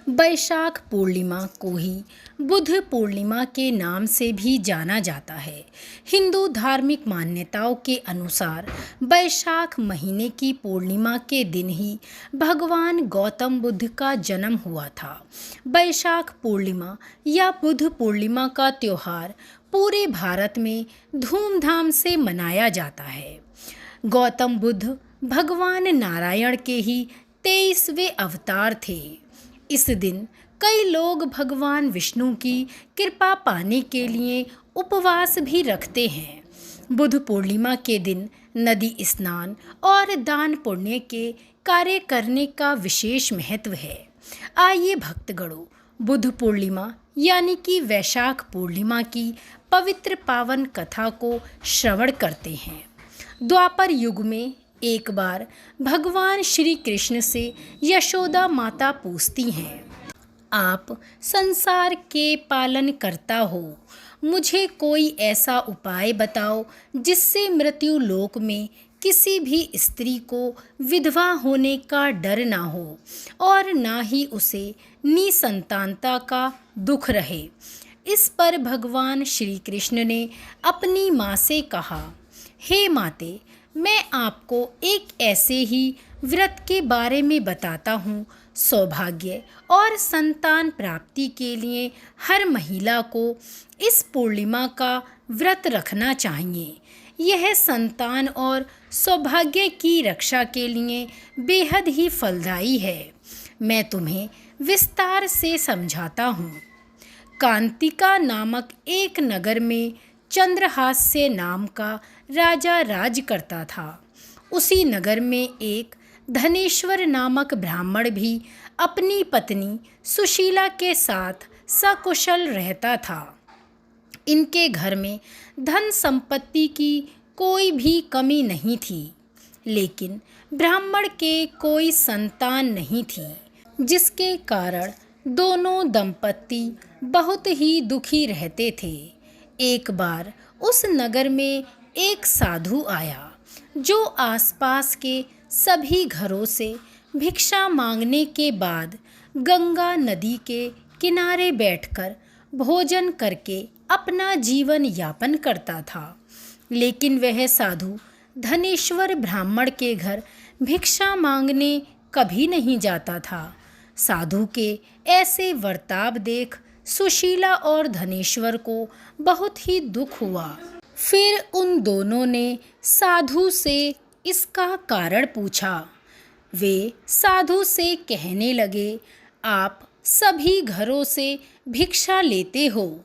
बैशाख पूर्णिमा को ही बुद्ध पूर्णिमा के नाम से भी जाना जाता है। हिंदू धार्मिक मान्यताओं के अनुसार बैशाख महीने की पूर्णिमा के दिन ही भगवान गौतम बुद्ध का जन्म हुआ था। बैशाख पूर्णिमा या बुद्ध पूर्णिमा का त्योहार पूरे भारत में धूमधाम से मनाया जाता है। गौतम बुद्ध भगवान नारायण के ही 23वें अवतार थे। इस दिन कई लोग भगवान विष्णु की कृपा पाने के लिए उपवास भी रखते हैं। बुद्ध पूर्णिमा के दिन नदी स्नान और दान पुण्य के कार्य करने का विशेष महत्व है। आइए भक्तगणों, बुद्ध पूर्णिमा यानी कि वैशाख पूर्णिमा की पवित्र पावन कथा को श्रवण करते हैं। द्वापर युग में एक बार भगवान श्री कृष्ण से यशोदा माता पूछती हैं, आप संसार के पालन करता हो, मुझे कोई ऐसा उपाय बताओ जिससे मृत्यु लोक में किसी भी स्त्री को विधवा होने का डर ना हो और ना ही उसे निसंतानता का दुख रहे। इस पर भगवान श्री कृष्ण ने अपनी माँ से कहा, हे माते, मैं आपको एक ऐसे ही व्रत के बारे में बताता हूँ। सौभाग्य और संतान प्राप्ति के लिए हर महिला को इस पूर्णिमा का व्रत रखना चाहिए। यह संतान और सौभाग्य की रक्षा के लिए बेहद ही फलदायी है। मैं तुम्हें विस्तार से समझाता हूँ। कांतिका नामक एक नगर में चंद्रहास्य नाम का राजा राज करता था। उसी नगर में एक धनेश्वर नामक ब्राह्मण भी अपनी पत्नी सुशीला के साथ सकुशल रहता था। इनके घर में धन संपत्ति की कोई भी कमी नहीं थी, लेकिन ब्राह्मण के कोई संतान नहीं थी, जिसके कारण दोनों दंपति बहुत ही दुखी रहते थे। एक बार उस नगर में एक साधु आया, जो आसपास के सभी घरों से भिक्षा मांगने के बाद गंगा नदी के किनारे बैठकर भोजन करके अपना जीवन यापन करता था। लेकिन वह साधु धनेश्वर ब्राह्मण के घर भिक्षा मांगने कभी नहीं जाता था। साधु के ऐसे बर्ताव देख सुशीला और धनेश्वर को बहुत ही दुख हुआ। फिर उन दोनों ने साधु से इसका कारण पूछा। वे साधु से कहने लगे, आप सभी घरों से भिक्षा लेते हो,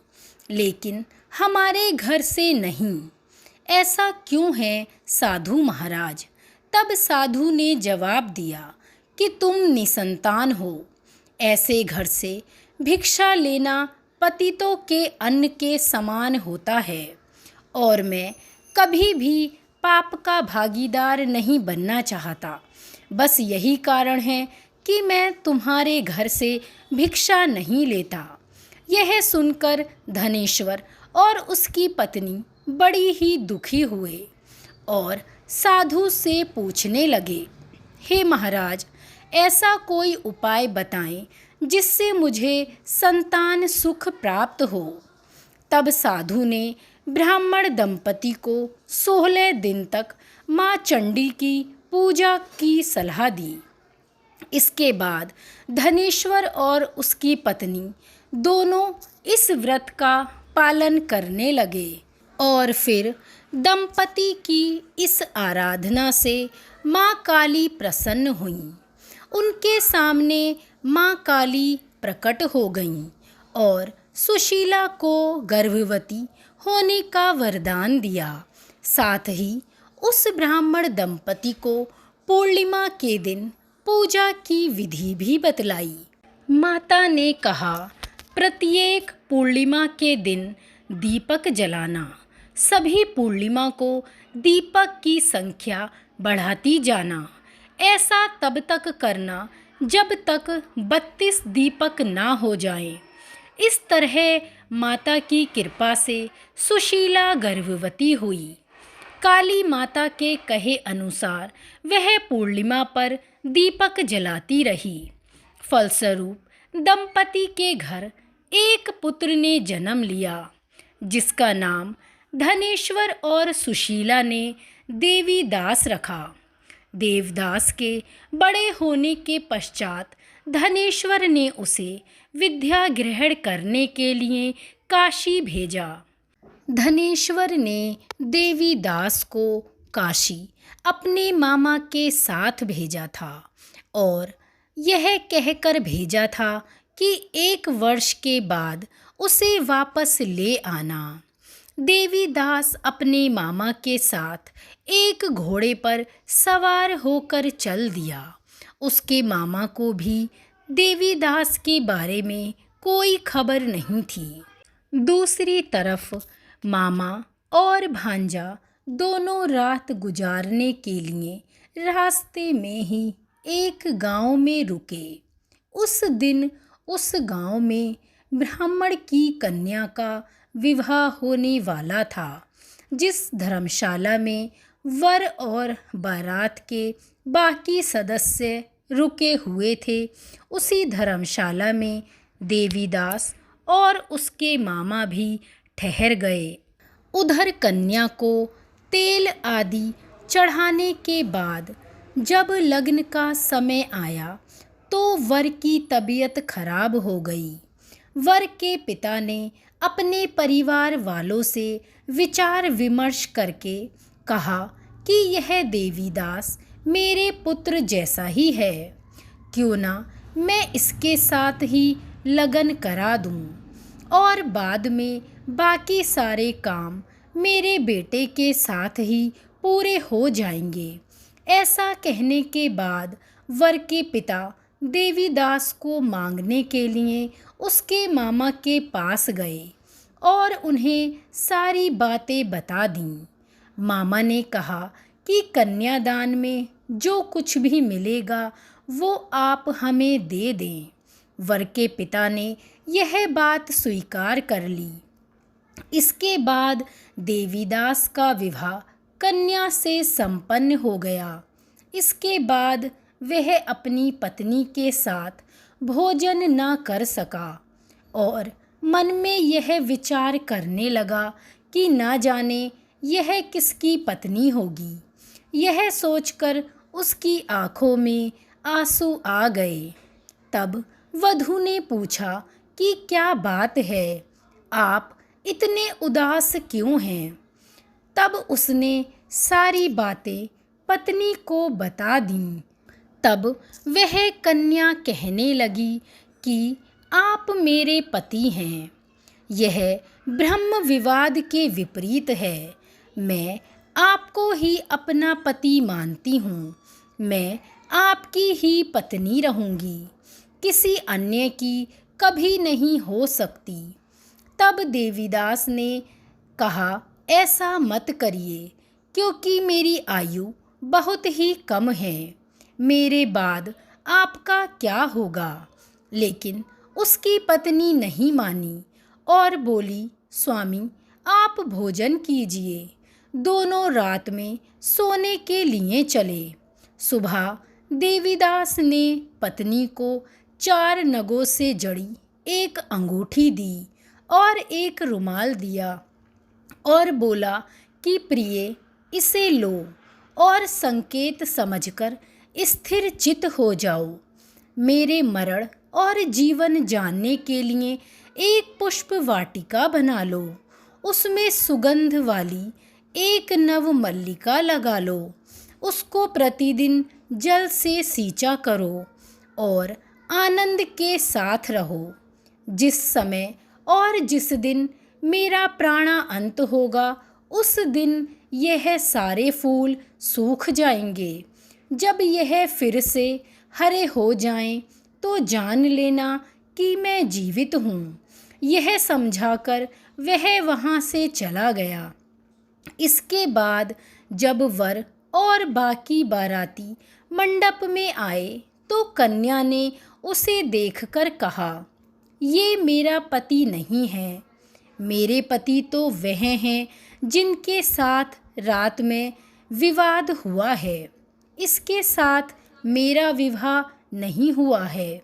लेकिन हमारे घर से नहीं। ऐसा क्यों है साधु महाराज? तब साधु ने जवाब दिया कि तुम निसंतान हो। ऐसे घर से भिक्षा लेना पतितों के अन्न के समान होता है और मैं कभी भी पाप का भागीदार नहीं बनना चाहता। बस यही कारण है कि मैं तुम्हारे घर से भिक्षा नहीं लेता। यह सुनकर धनेश्वर और उसकी पत्नी बड़ी ही दुखी हुए और साधु से पूछने लगे, हे महाराज, ऐसा कोई उपाय बताएं जिससे मुझे संतान सुख प्राप्त हो। तब साधु ने ब्राह्मण दंपति को 16 दिन तक माँ चंडी की पूजा की सलाह दी। इसके बाद धनेश्वर और उसकी पत्नी दोनों इस व्रत का पालन करने लगे और फिर दंपति की इस आराधना से माँ काली प्रसन्न हुईं। उनके सामने माँ काली प्रकट हो गईं और सुशीला को गर्भवती होने का वरदान दिया। साथ ही उस ब्राह्मण दंपति को पूर्णिमा के दिन पूजा की विधि भी बतलाई। माता ने कहा, प्रत्येक पूर्णिमा के दिन दीपक जलाना। सभी पूर्णिमा को दीपक की संख्या बढ़ाती जाना। ऐसा तब तक करना जब तक 32 दीपक ना हो जाएं। इस तरह माता की कृपा से सुशीला गर्भवती हुई। काली माता के कहे अनुसार वह पूर्णिमा पर दीपक जलाती रही। फलस्वरूप दंपति के घर एक पुत्र ने जन्म लिया, जिसका नाम धनेश्वर और सुशीला ने देवीदास रखा। देवदास के बड़े होने के पश्चात धनेश्वर ने उसे विद्या ग्रहण करने के लिए काशी भेजा। धनेश्वर ने देवीदास को काशी अपने मामा के साथ भेजा था और यह कहकर भेजा था कि 1 वर्ष के बाद उसे वापस ले आना। देवीदास अपने मामा के साथ एक घोड़े पर सवार होकर चल दिया। उसके मामा को भी देवीदास के बारे में कोई खबर नहीं थी। दूसरी तरफ मामा और भांजा दोनों रात गुजारने के लिए रास्ते में ही एक गांव में रुके। उस दिन उस गांव में ब्राह्मण की कन्या का विवाह होने वाला था। जिस धर्मशाला में वर और बारात के बाकी सदस्य रुके हुए थे, उसी धर्मशाला में देवीदास और उसके मामा भी ठहर गए। उधर कन्या को तेल आदि चढ़ाने के बाद जब लग्न का समय आया तो वर की तबीयत खराब हो गई। वर के पिता ने अपने परिवार वालों से विचार विमर्श करके कहा कि यह देवीदास मेरे पुत्र जैसा ही है, क्यों ना मैं इसके साथ ही लगन करा दूं और बाद में बाकी सारे काम मेरे बेटे के साथ ही पूरे हो जाएंगे। ऐसा कहने के बाद वर के पिता देवीदास को मांगने के लिए उसके मामा के पास गए और उन्हें सारी बातें बता दीं। मामा ने कहा कि कन्यादान में जो कुछ भी मिलेगा वो आप हमें दे दें। वर के पिता ने यह बात स्वीकार कर ली। इसके बाद देवीदास का विवाह कन्या से संपन्न हो गया। इसके बाद वह अपनी पत्नी के साथ भोजन न कर सका और मन में यह विचार करने लगा कि न जाने यह किसकी पत्नी होगी। यह सोचकर उसकी आँखों में आंसू आ गए। तब वधू ने पूछा कि क्या बात है, आप इतने उदास क्यों हैं? तब उसने सारी बातें पत्नी को बता दीं। तब वह कन्या कहने लगी कि आप मेरे पति हैं। यह ब्रह्म विवाद के विपरीत है। मैं आपको ही अपना पति मानती हूँ। मैं आपकी ही पत्नी रहूँगी, किसी अन्य की कभी नहीं हो सकती। तब देवीदास ने कहा, ऐसा मत करिए, क्योंकि मेरी आयु बहुत ही कम है। मेरे बाद आपका क्या होगा? लेकिन उसकी पत्नी नहीं मानी और बोली, स्वामी आप भोजन कीजिए। दोनों रात में सोने के लिए चले। सुबह देवीदास ने पत्नी को 4 नगों से जड़ी एक अंगूठी दी और एक रुमाल दिया और बोला कि प्रिय, इसे लो और संकेत समझकर स्थिर चित हो जाओ। मेरे मरण और जीवन जानने के लिए एक पुष्प वाटिका बना लो। उसमें सुगंध वाली एक नव मल्लिका लगा लो। उसको प्रतिदिन जल से सींचा करो और आनंद के साथ रहो। जिस समय और जिस दिन मेरा प्राणा अंत होगा, उस दिन यह सारे फूल सूख जाएंगे। जब यह फिर से हरे हो जाएं, तो जान लेना कि मैं जीवित हूँ। यह समझाकर वह वहाँ से चला गया। इसके बाद जब वर और बाकी बाराती मंडप में आए, तो कन्या ने उसे देखकर कहा, ये मेरा पति नहीं है। मेरे पति तो वह हैं जिनके साथ रात में विवाद हुआ है। इसके साथ मेरा विवाह नहीं हुआ है।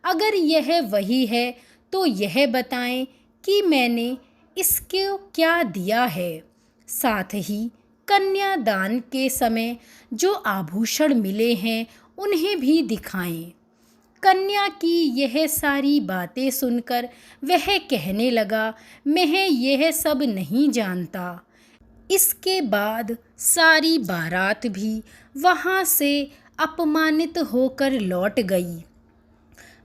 अगर यह वही है तो यह बताएं कि मैंने इसको क्या दिया है। साथ ही कन्यादान के समय जो आभूषण मिले हैं उन्हें भी दिखाएं। कन्या की यह सारी बातें सुनकर वह कहने लगा, मैं यह सब नहीं जानता। इसके बाद सारी बारात भी वहाँ से अपमानित होकर लौट गई।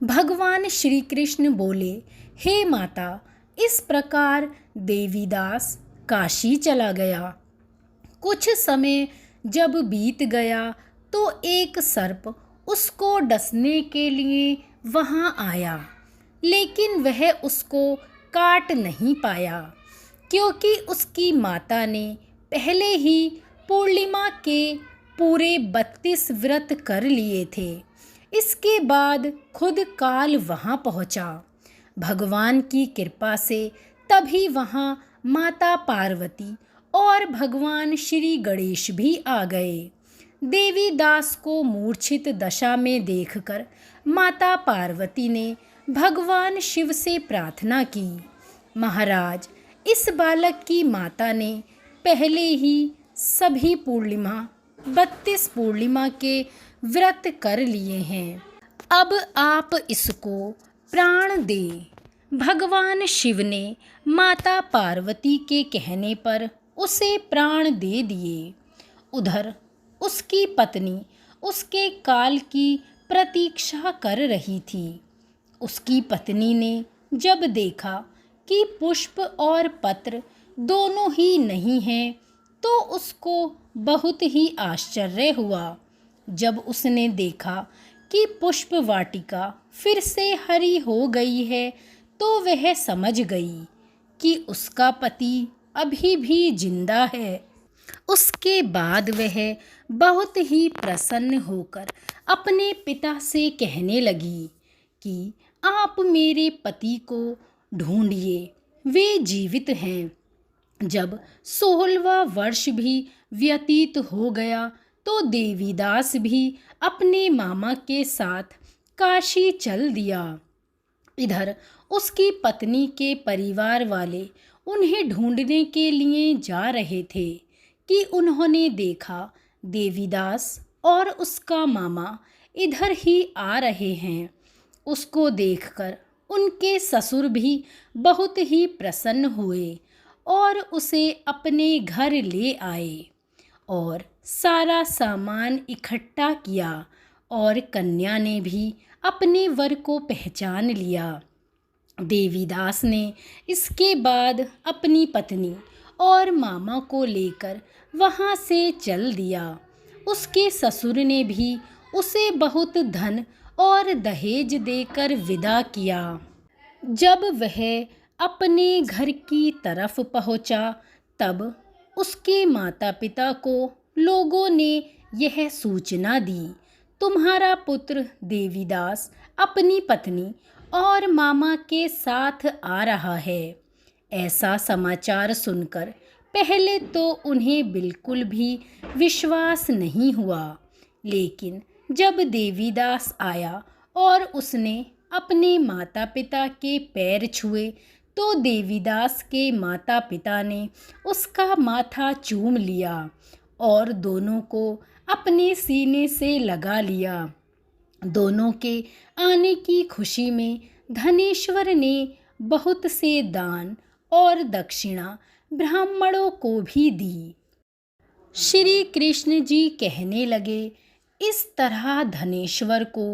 भगवान श्री कृष्ण बोले, हे माता, इस प्रकार देवीदास काशी चला गया। कुछ समय जब बीत गया तो एक सर्प उसको डसने के लिए वहाँ आया, लेकिन वह उसको काट नहीं पाया, क्योंकि उसकी माता ने पहले ही पूर्णिमा के पूरे 32 व्रत कर लिए थे। इसके बाद खुद काल वहाँ पहुँचा। भगवान की कृपा से तभी वहाँ माता पार्वती और भगवान श्री गणेश भी आ गए। देवीदास को मूर्छित दशा में देखकर माता पार्वती ने भगवान शिव से प्रार्थना की, महाराज, इस बालक की माता ने पहले ही सभी 32 पूर्णिमा के व्रत कर लिए हैं। अब आप इसको प्राण दें। भगवान शिव ने माता पार्वती के कहने पर उसे प्राण दे दिए। उधर उसकी पत्नी उसके काल की प्रतीक्षा कर रही थी। उसकी पत्नी ने जब देखा कि पुष्प और पत्र दोनों ही नहीं हैं, तो उसको बहुत ही आश्चर्य हुआ। जब उसने देखा कि पुष्प वाटिका फिर से हरी हो गई है, तो वह समझ गई कि उसका पति अभी भी जिंदा है। उसके बाद वह बहुत ही प्रसन्न होकर अपने पिता से कहने लगी कि आप मेरे पति को ढूंढिए, वे जीवित हैं। जब 16वां वर्ष भी व्यतीत हो गया तो देवीदास भी अपने मामा के साथ काशी चल दिया। इधर उसकी पत्नी के परिवार वाले उन्हें ढूंढने के लिए जा रहे थे कि उन्होंने देखा देवीदास और उसका मामा इधर ही आ रहे हैं। उसको देखकर उनके ससुर भी बहुत ही प्रसन्न हुए और उसे अपने घर ले आए और सारा सामान इकट्ठा किया और कन्या ने भी अपने वर को पहचान लिया। देवीदास ने इसके बाद अपनी पत्नी और मामा को लेकर वहाँ से चल दिया। उसके ससुर ने भी उसे बहुत धन और दहेज देकर विदा किया। जब वह अपने घर की तरफ पहुँचा, तब उसके माता पिता को लोगों ने यह सूचना दी, तुम्हारा पुत्र देवीदास अपनी पत्नी और मामा के साथ आ रहा है। ऐसा समाचार सुनकर पहले तो उन्हें बिल्कुल भी विश्वास नहीं हुआ, लेकिन जब देवीदास आया और उसने अपने माता पिता के पैर छुए, तो देवीदास के माता पिता ने उसका माथा चूम लिया और दोनों को अपने सीने से लगा लिया। दोनों के आने की खुशी में धनेश्वर ने बहुत से दान और दक्षिणा ब्राह्मणों को भी दी। श्री कृष्ण जी कहने लगे, इस तरह धनेश्वर को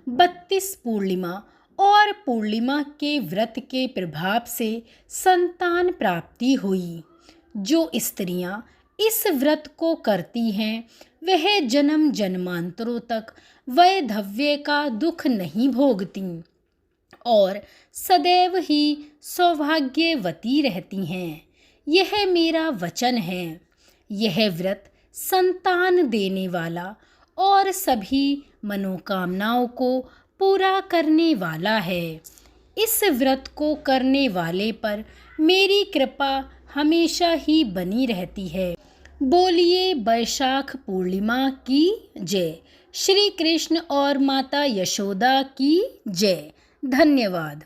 32 पूर्णिमा और पूर्णिमा के व्रत के प्रभाव से संतान प्राप्ति हुई। जो स्त्रियां इस व्रत को करती हैं, वह जन्म जन्मांतरों तक वैधव्य का दुख नहीं भोगती और सदैव ही सौभाग्यवती रहती हैं। यह मेरा वचन है। यह व्रत संतान देने वाला और सभी मनोकामनाओं को पूरा करने वाला है। इस व्रत को करने वाले पर मेरी कृपा हमेशा ही बनी रहती है। बोलिए वैशाख पूर्णिमा की जय। श्री कृष्ण और माता यशोदा की जय। धन्यवाद।